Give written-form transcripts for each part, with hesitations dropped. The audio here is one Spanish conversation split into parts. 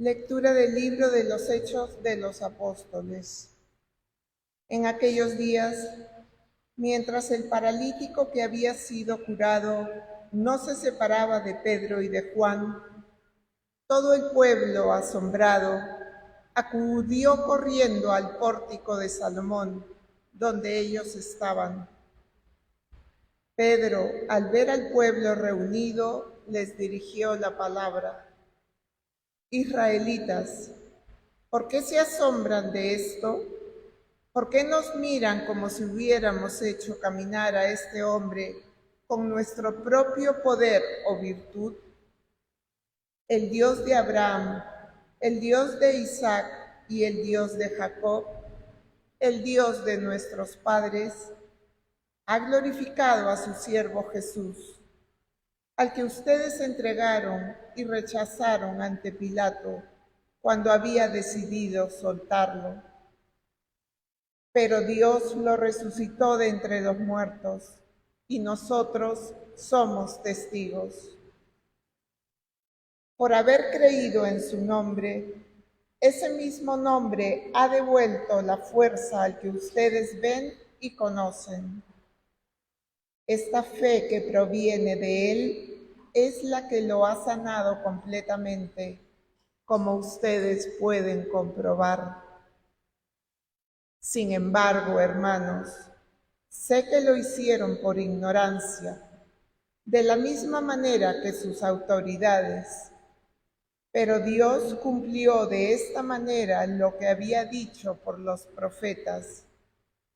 Lectura del libro de los Hechos de los Apóstoles. En aquellos días, mientras el paralítico que había sido curado no se separaba de Pedro y de Juan, todo el pueblo, asombrado, acudió corriendo al pórtico de Salomón, donde ellos estaban. Pedro, al ver al pueblo reunido, les dirigió la palabra. Israelitas, ¿por qué se asombran de esto? ¿Por qué nos miran como si hubiéramos hecho caminar a este hombre con nuestro propio poder o virtud? El Dios de Abraham, el Dios de Isaac y el Dios de Jacob, el Dios de nuestros padres, ha glorificado a su siervo Jesús, al que ustedes entregaron y rechazaron ante Pilato cuando había decidido soltarlo. Pero Dios lo resucitó de entre los muertos y nosotros somos testigos. Por haber creído en su nombre, ese mismo nombre ha devuelto la fuerza al que ustedes ven y conocen. Esta fe que proviene de Él es la que lo ha sanado completamente, como ustedes pueden comprobar. Sin embargo, hermanos, sé que lo hicieron por ignorancia, de la misma manera que sus autoridades, pero Dios cumplió de esta manera lo que había dicho por los profetas,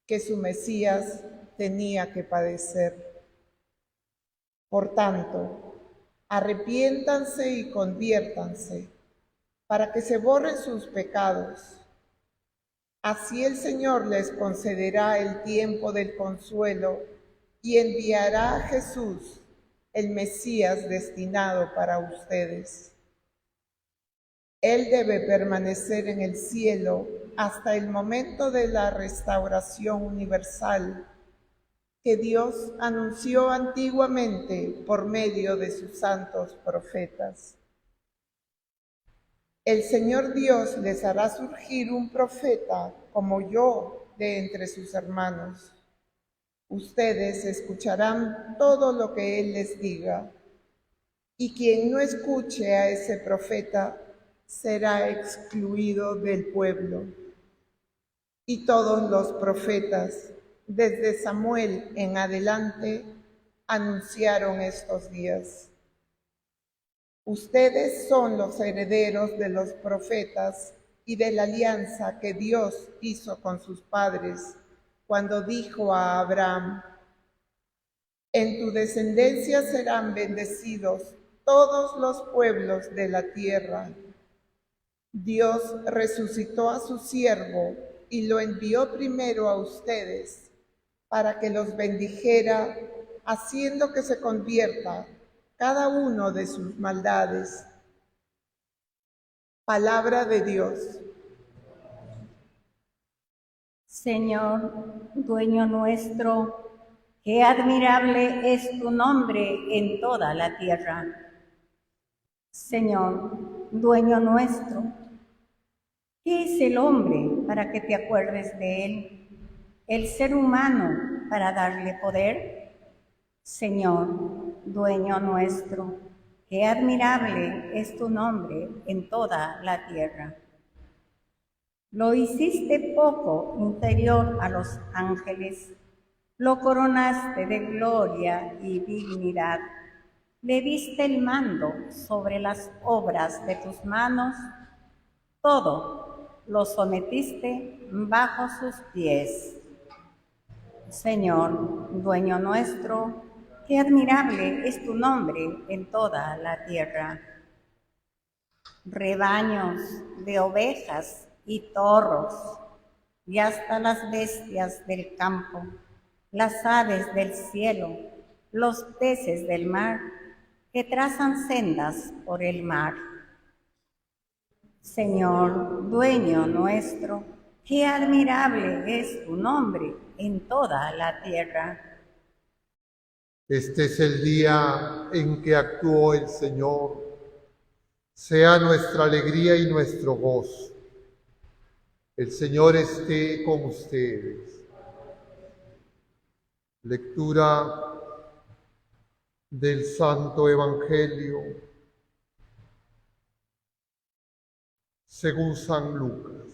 que su Mesías tenía que padecer. Por tanto, arrepiéntanse y conviértanse, para que se borren sus pecados. Así el Señor les concederá el tiempo del consuelo y enviará a Jesús, el Mesías destinado para ustedes. Él debe permanecer en el cielo hasta el momento de la restauración universal que Dios anunció antiguamente por medio de sus santos profetas. El Señor Dios les hará surgir un profeta como yo de entre sus hermanos. Ustedes escucharán todo lo que Él les diga, y quien no escuche a ese profeta será excluido del pueblo. Y todos los profetas, desde Samuel en adelante, anunciaron estos días. Ustedes son los herederos de los profetas y de la alianza que Dios hizo con sus padres cuando dijo a Abraham: en tu descendencia serán bendecidos todos los pueblos de la tierra. Dios resucitó a su siervo y lo envió primero a ustedes para que los bendijera, haciendo que se convierta cada uno de sus maldades. Palabra de Dios. Señor, dueño nuestro, qué admirable es tu nombre en toda la tierra. Señor, dueño nuestro, ¿qué es el hombre para que te acuerdes de él? ¿El ser humano para darle poder? Señor, dueño nuestro, qué admirable es tu nombre en toda la tierra. Lo hiciste poco inferior a los ángeles, lo coronaste de gloria y dignidad, le diste el mando sobre las obras de tus manos, todo lo sometiste bajo sus pies. Señor, dueño nuestro, qué admirable es tu nombre en toda la tierra. Rebaños de ovejas y toros, y hasta las bestias del campo, las aves del cielo, los peces del mar, que trazan sendas por el mar. Señor, dueño nuestro, qué admirable es tu nombre en toda la tierra. Este es el día en que actuó el Señor. sea nuestra alegría y nuestro gozo. El Señor esté con ustedes. Lectura del Santo Evangelio según San Lucas.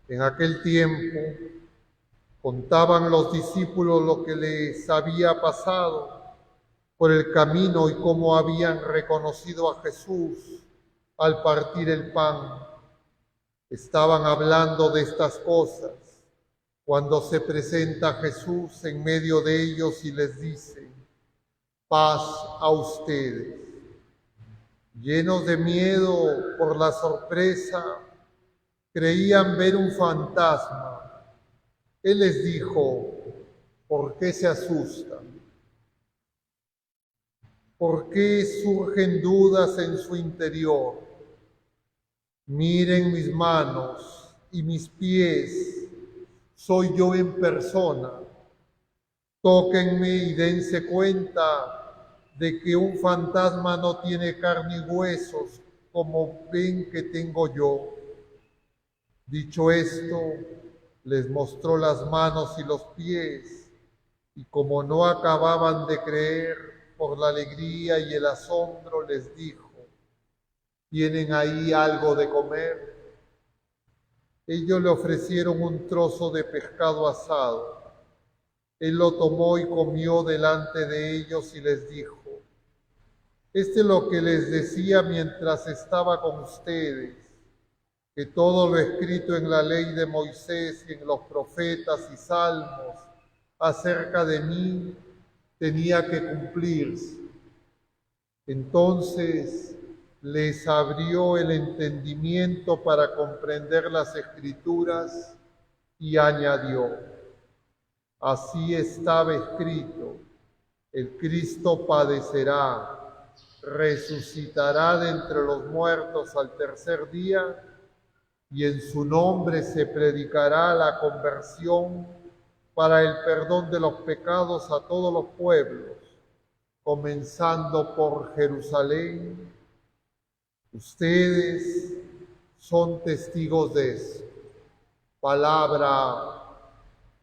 En aquel tiempo contaban los discípulos lo que les había pasado por el camino y cómo habían reconocido a Jesús al partir el pan. Estaban hablando de estas cosas cuando se presenta Jesús en medio de ellos y les dice: paz a ustedes. Llenos de miedo por la sorpresa, creían ver un fantasma. Él les dijo: ¿por qué se asustan? ¿Por qué surgen dudas en su interior? Miren mis manos y mis pies, soy yo en persona. Tóquenme y dense cuenta de que un fantasma no tiene carne y huesos como ven que tengo yo. Dicho esto, les mostró las manos y los pies, y como no acababan de creer por la alegría y el asombro, les dijo: ¿tienen ahí algo de comer? Ellos le ofrecieron un trozo de pescado asado. Él lo tomó y comió delante de ellos y les dijo: este es lo que les decía mientras estaba con ustedes, que todo lo escrito en la ley de Moisés y en los profetas y salmos acerca de mí tenía que cumplirse. Entonces les abrió el entendimiento para comprender las Escrituras y añadió: así estaba escrito, el Cristo padecerá, resucitará de entre los muertos al tercer día, y en su nombre se predicará la conversión para el perdón de los pecados a todos los pueblos, comenzando por Jerusalén. Ustedes son testigos de eso. Palabra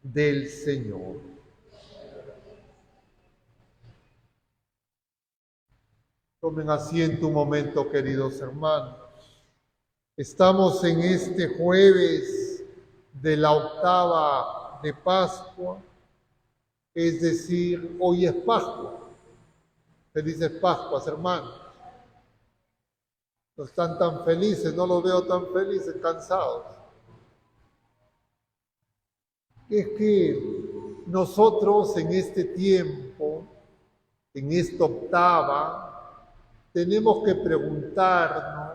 del Señor. Tomen asiento un momento, queridos hermanos. Estamos en este jueves de la octava de Pascua, es decir, hoy es Pascua. Felices Pascuas, hermanos. No están tan felices, no los veo tan felices, cansados. Es que nosotros en este tiempo, en esta octava, tenemos que preguntarnos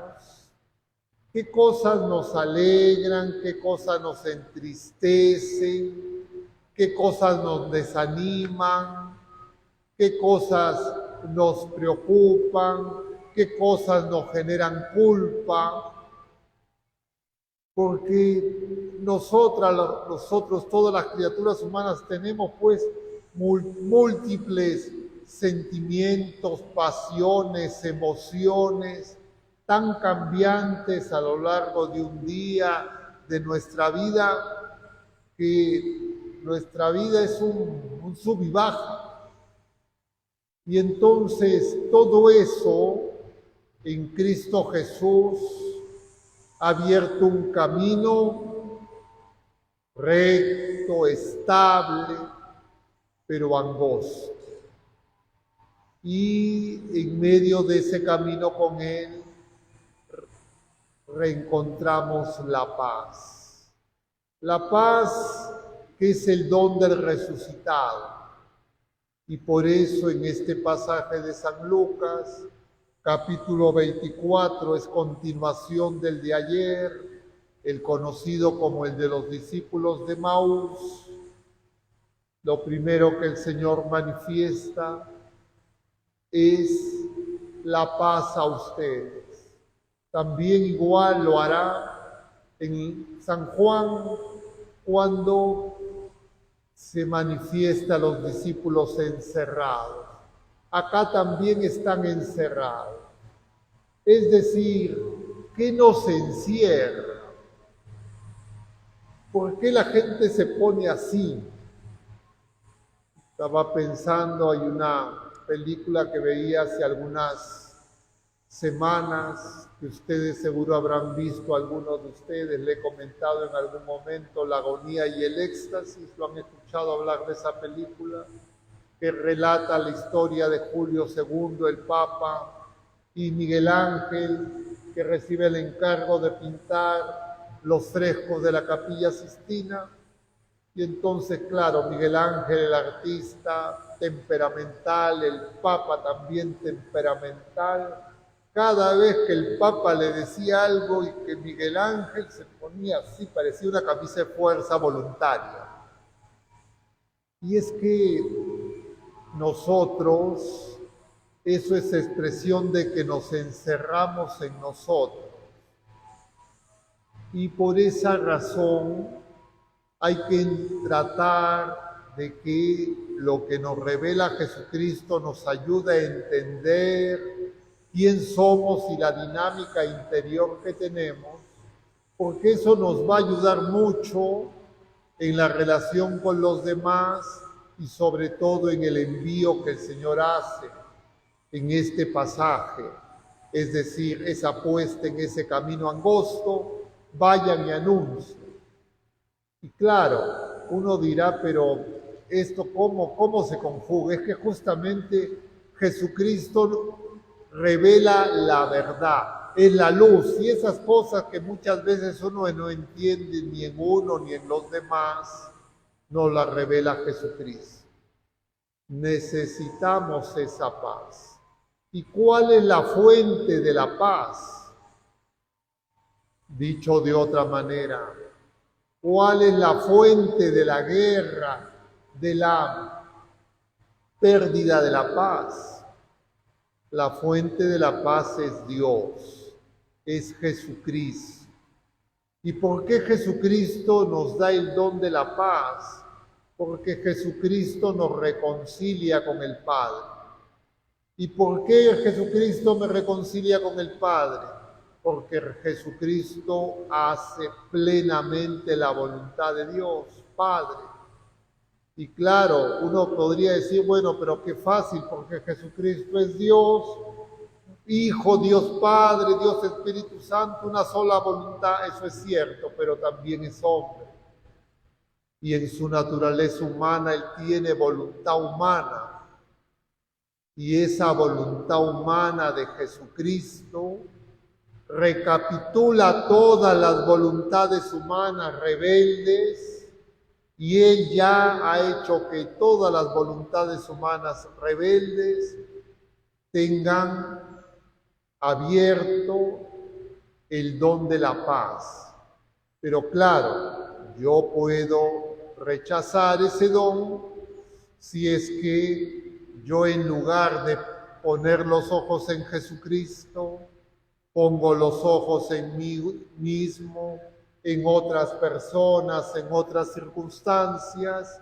qué cosas nos alegran, qué cosas nos entristecen, qué cosas nos desaniman, qué cosas nos preocupan, qué cosas nos generan culpa. Porque nosotros, todas las criaturas humanas, tenemos pues múltiples sentimientos, pasiones, emociones, tan cambiantes a lo largo de un día, de nuestra vida, que nuestra vida es un sub y baja. Y entonces todo eso en Cristo Jesús ha abierto un camino recto, estable, pero angosto. Y en medio de ese camino con Él reencontramos la paz. La paz que es el don del resucitado. Y por eso en este pasaje de San Lucas, capítulo 24, es continuación del de ayer, el conocido como el de los discípulos de Maús. Lo primero que el Señor manifiesta es la paz a ustedes. También igual lo hará en San Juan cuando se manifiesta a los discípulos encerrados. Acá también están encerrados. Es decir, ¿qué nos encierra? ¿Por qué la gente se pone así? Estaba pensando, hay una película que veía hace algunas semanas, que ustedes seguro habrán visto, algunos de ustedes, le he comentado en algún momento, La agonía y el éxtasis, lo han escuchado hablar de esa película, que relata la historia de Julio II, el Papa, y Miguel Ángel, que recibe el encargo de pintar los frescos de la Capilla Sistina. Y entonces, claro, Miguel Ángel, el artista temperamental, el Papa también temperamental, cada vez que el Papa le decía algo y que Miguel Ángel se ponía así, parecía una camisa de fuerza voluntaria. Y es que nosotros, eso es expresión de que nos encerramos en nosotros. Y por esa razón hay que tratar de que lo que nos revela Jesucristo nos ayude a entender quién somos y la dinámica interior que tenemos, porque eso nos va a ayudar mucho en la relación con los demás y sobre todo en el envío que el Señor hace en este pasaje, es decir, esa puesta en ese camino angosto, vayan y anuncien. Y claro, uno dirá, pero esto ¿cómo se conjuga? Es que justamente Jesucristo revela la verdad, es la luz, y esas cosas que muchas veces uno no entiende ni en uno ni en los demás, nos las revela Jesucristo. Necesitamos esa paz. ¿Y cuál es la fuente de la paz? Dicho de otra manera, ¿cuál es la fuente de la guerra, de la pérdida de la paz? La fuente de la paz es Dios, es Jesucristo. ¿Y por qué Jesucristo nos da el don de la paz? Porque Jesucristo nos reconcilia con el Padre. ¿Y por qué Jesucristo me reconcilia con el Padre? Porque Jesucristo hace plenamente la voluntad de Dios, Padre. Y claro, uno podría decir, bueno, pero qué fácil, porque Jesucristo es Dios, Hijo, Dios Padre, Dios Espíritu Santo, una sola voluntad, eso es cierto, pero también es hombre. Y en su naturaleza humana Él tiene voluntad humana. Y esa voluntad humana de Jesucristo recapitula todas las voluntades humanas rebeldes y Él ya ha hecho que todas las voluntades humanas rebeldes tengan abierto el don de la paz. Pero claro, yo puedo rechazar ese don si es que yo, en lugar de poner los ojos en Jesucristo, pongo los ojos en mí mismo, en otras personas, en otras circunstancias,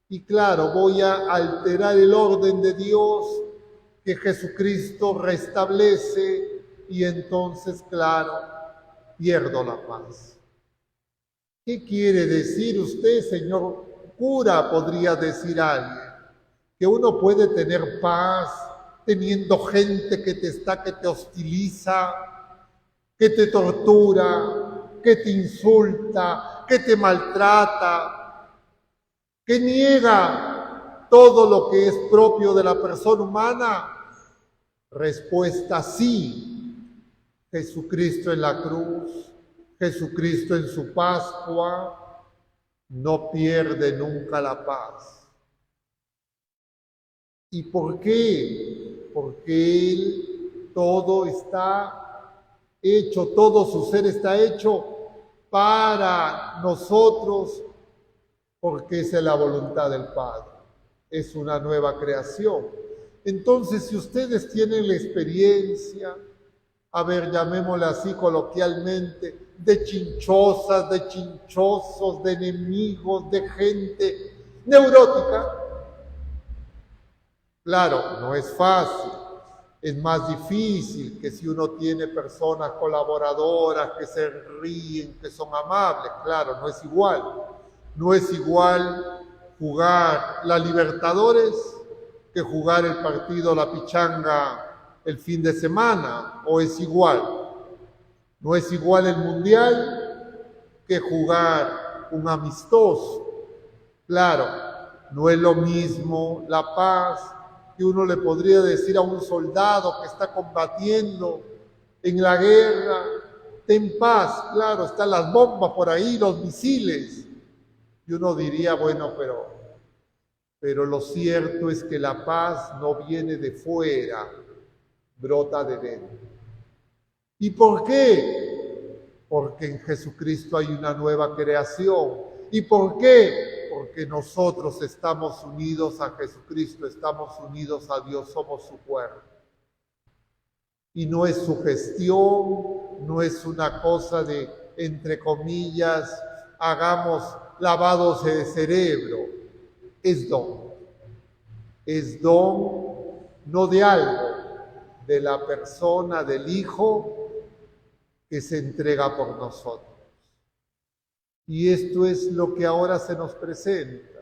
y claro, voy a alterar el orden de Dios que Jesucristo restablece, y entonces, claro, pierdo la paz. ¿Qué quiere decir usted, señor cura? Podría decir alguien. Que uno puede tener paz teniendo gente que te hostiliza, que te tortura, que te insulta, que te maltrata, que niega todo lo que es propio de la persona humana. Respuesta: sí. Jesucristo en la cruz, Jesucristo en su Pascua, no pierde nunca la paz. ¿Y por qué? Porque Él todo está hecho, todo su ser está hecho para nosotros, porque esa es la voluntad del Padre. Es una nueva creación. Entonces, si ustedes tienen la experiencia, a ver, llamémosla así coloquialmente, de chinchosas, de chinchosos, de enemigos, de gente neurótica, claro, no es fácil, es más difícil que si uno tiene personas colaboradoras que se ríen, que son amables. Claro, no es igual. No es igual jugar la Libertadores que jugar el partido La Pichanga el fin de semana, o es igual. No es igual el Mundial que jugar un amistoso. Claro, no es lo mismo la paz que uno le podría decir a un soldado que está combatiendo en la guerra: ten paz. Claro, están las bombas por ahí, los misiles. Y uno diría, bueno, pero lo cierto es que la paz no viene de fuera, brota de dentro. ¿Y por qué? Porque en Jesucristo hay una nueva creación. ¿Y por qué? Porque nosotros estamos unidos a Jesucristo, estamos unidos a Dios, somos su cuerpo. Y no es sugestión, no es una cosa de, entre comillas, hagamos lavados de cerebro. Es don. Es don, no de algo, de la persona, del Hijo que se entrega por nosotros. Y esto es lo que ahora se nos presenta.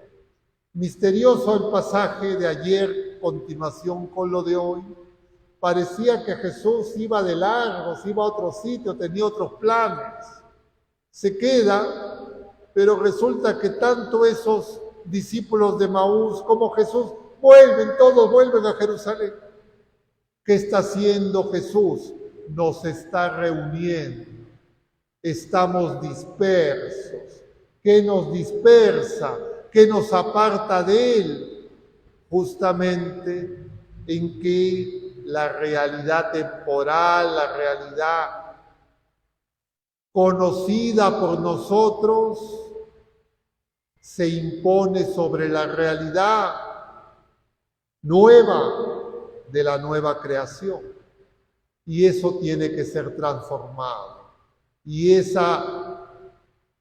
Misterioso el pasaje de ayer, continuación con lo de hoy. Parecía que Jesús iba de largo, se iba a otro sitio, tenía otros planes. Se queda, pero resulta que tanto esos discípulos de Maús como Jesús todos vuelven a Jerusalén. ¿Qué está haciendo Jesús? Nos está reuniendo. Estamos dispersos. ¿Qué nos dispersa? ¿Qué nos aparta de Él? Justamente en que la realidad temporal, la realidad conocida por nosotros, se impone sobre la realidad nueva de la nueva creación. Y eso tiene que ser transformado. Y esa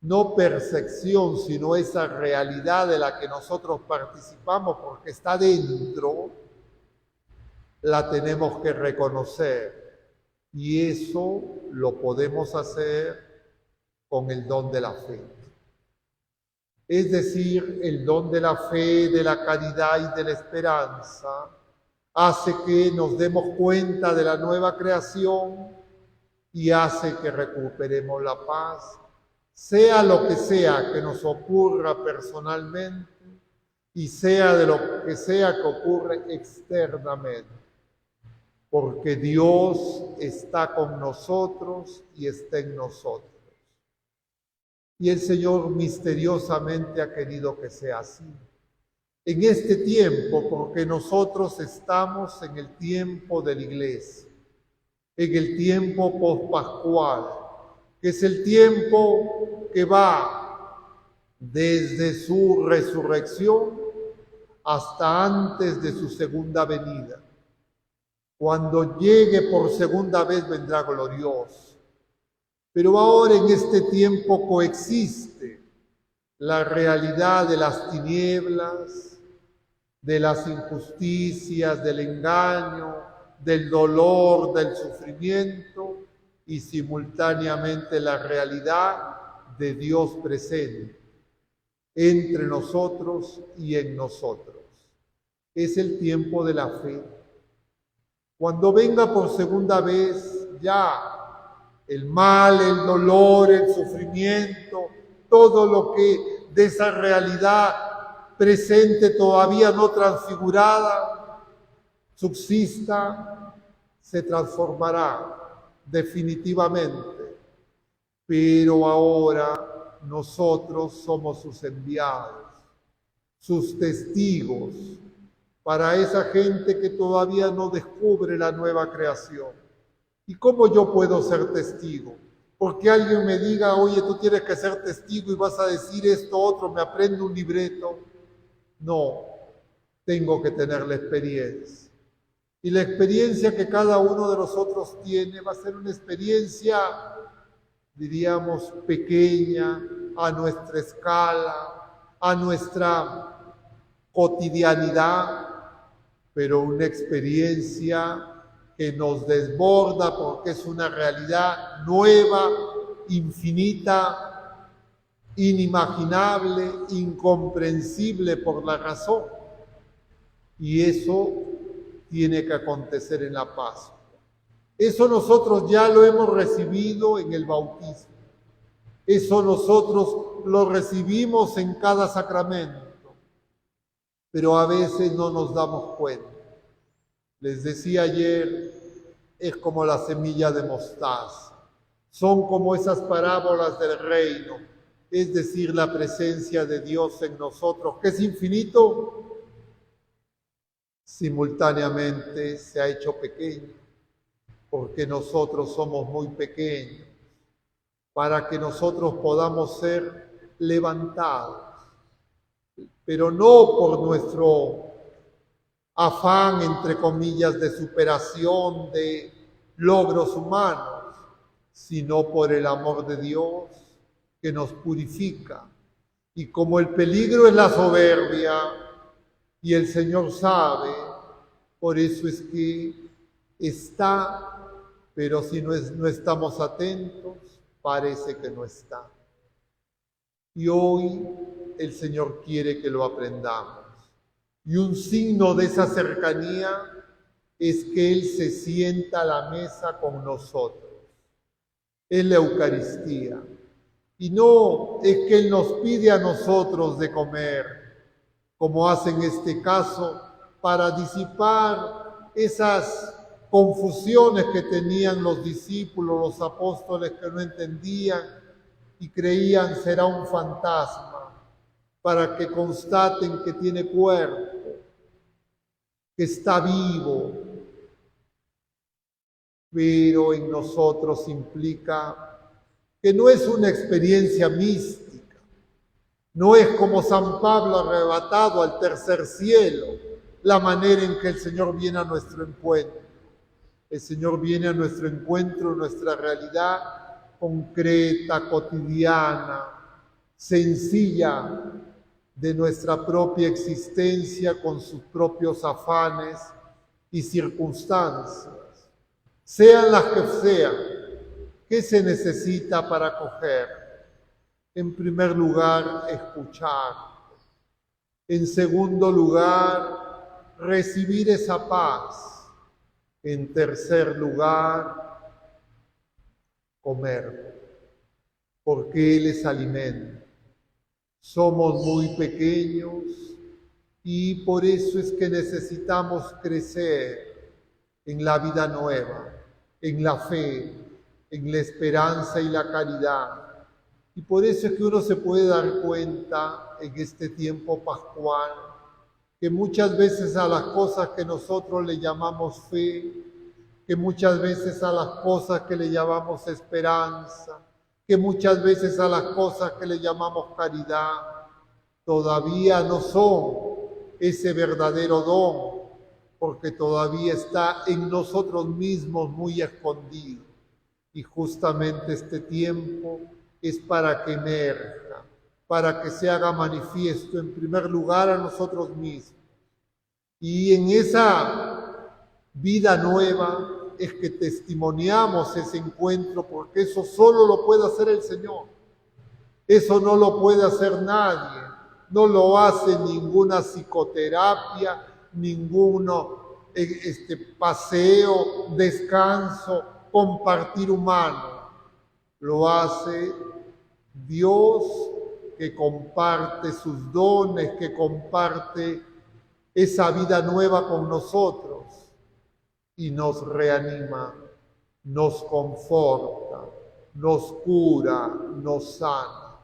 no percepción, sino esa realidad de la que nosotros participamos porque está dentro, la tenemos que reconocer. Y eso lo podemos hacer con el don de la fe. Es decir, el don de la fe, de la caridad y de la esperanza hace que nos demos cuenta de la nueva creación y hace que recuperemos la paz, sea lo que sea que nos ocurra personalmente y sea de lo que sea que ocurre externamente, porque Dios está con nosotros y está en nosotros. Y el Señor misteriosamente ha querido que sea así. En este tiempo, porque nosotros estamos en el tiempo de la Iglesia, en el tiempo pospascual, que es el tiempo que va desde su resurrección hasta antes de su segunda venida. Cuando llegue por segunda vez vendrá glorioso. Pero ahora en este tiempo coexiste la realidad de las tinieblas, de las injusticias, del engaño, del dolor, del sufrimiento y simultáneamente la realidad de Dios presente entre nosotros y en nosotros. Es el tiempo de la fe. Cuando venga por segunda vez, ya el mal, el dolor, el sufrimiento, todo lo que de esa realidad presente todavía no transfigurada subsista, se transformará definitivamente. Pero ahora nosotros somos sus enviados, sus testigos, para esa gente que todavía no descubre la nueva creación. ¿Y cómo yo puedo ser testigo? Porque alguien me diga, oye, tú tienes que ser testigo y vas a decir esto, otro, me aprendo un libreto. No, tengo que tener la experiencia. Y la experiencia que cada uno de nosotros tiene va a ser una experiencia, diríamos, pequeña, a nuestra escala, a nuestra cotidianidad, pero una experiencia que nos desborda porque es una realidad nueva, infinita, inimaginable, incomprensible por la razón. Y eso tiene que acontecer en la Pascua. Eso nosotros ya lo hemos recibido en el bautismo. Eso nosotros lo recibimos en cada sacramento. Pero a veces no nos damos cuenta. Les decía ayer, es como la semilla de mostaza. Son como esas parábolas del reino, es decir, la presencia de Dios en nosotros, que es infinito, simultáneamente se ha hecho pequeño, porque nosotros somos muy pequeños, para que nosotros podamos ser levantados, pero no por nuestro afán, entre comillas, de superación, de logros humanos, sino por el amor de Dios que nos purifica. Y como el peligro es la soberbia, y el Señor sabe, por eso es que está, pero si no estamos atentos, parece que no está. Y hoy el Señor quiere que lo aprendamos. Y un signo de esa cercanía es que Él se sienta a la mesa con nosotros. Es la Eucaristía. Y no es que Él nos pide a nosotros de comer, como hace en este caso, para disipar esas confusiones que tenían los discípulos, los apóstoles que no entendían y creían será un fantasma, para que constaten que tiene cuerpo, que está vivo, pero en nosotros implica que no es una experiencia mística, no es como San Pablo arrebatado al tercer cielo, la manera en que el Señor viene a nuestro encuentro. El Señor viene a nuestro encuentro, nuestra realidad concreta, cotidiana, sencilla, de nuestra propia existencia con sus propios afanes y circunstancias, sean las que sean. ¿Qué se necesita para acoger? En primer lugar, escuchar. En segundo lugar, recibir esa paz. En tercer lugar, comer, porque Él es alimento. Somos muy pequeños y por eso es que necesitamos crecer en la vida nueva, en la fe, en la esperanza y la caridad. Y por eso es que uno se puede dar cuenta en este tiempo pascual que muchas veces a las cosas que nosotros le llamamos fe, que muchas veces a las cosas que le llamamos esperanza, que muchas veces a las cosas que le llamamos caridad, todavía no son ese verdadero don, porque todavía está en nosotros mismos muy escondido. Y justamente este tiempo es para que emerja, para que se haga manifiesto en primer lugar a nosotros mismos. Y en esa vida nueva es que testimoniamos ese encuentro, porque eso solo lo puede hacer el Señor. Eso no lo puede hacer nadie. No lo hace ninguna psicoterapia, ninguno paseo, descanso, compartir humano. Lo hace Dios, que comparte sus dones, que comparte esa vida nueva con nosotros y nos reanima, nos conforta, nos cura, nos sana.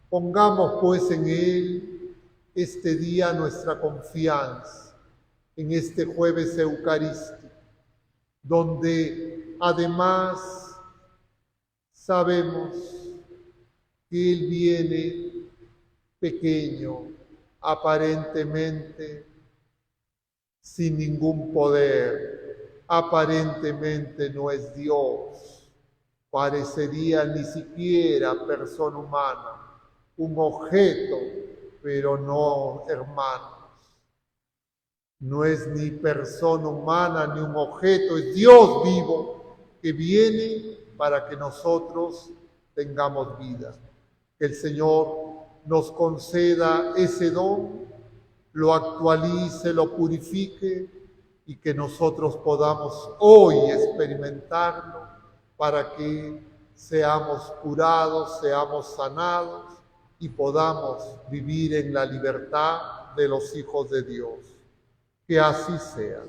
Pongamos pues en Él este día nuestra confianza, en este jueves eucarístico, donde además sabemos que Él viene pequeño, aparentemente sin ningún poder, aparentemente no es Dios, parecería ni siquiera persona humana, un objeto, pero no hermanos. No es ni persona humana ni un objeto, es Dios vivo que viene para que nosotros tengamos vida. Que el Señor nos conceda ese don, lo actualice, lo purifique y que nosotros podamos hoy experimentarlo para que seamos curados, seamos sanados y podamos vivir en la libertad de los hijos de Dios. Que así sea.